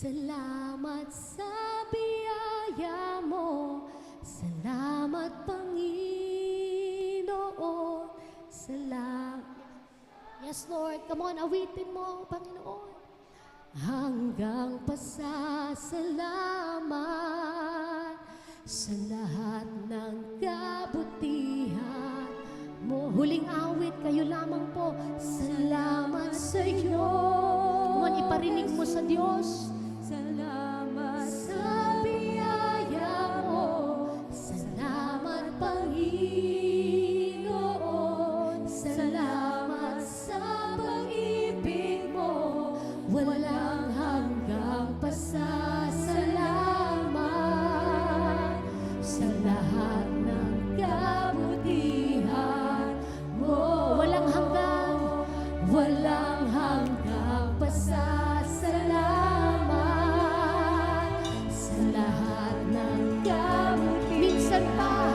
Salamat sa biyaya mo, salamat Panginoon, salamat. Yes Lord, come on, awitin mo Panginoon. Hanggang pasasalamat sa lahat ng kabutihan mo. Huling awit, kayo lamang po. Salamat sa iyo. Kung iparinig mo sa Diyos. Salamat sa biyaya mo. Salamat Panginoon. Salamat sa pag-ibig mo. Walang hanggang pasasalamat sa lahat ng kabutihan mo. Walang hanggang pasasalamat sa lahat ng kabutihan. Minsan pa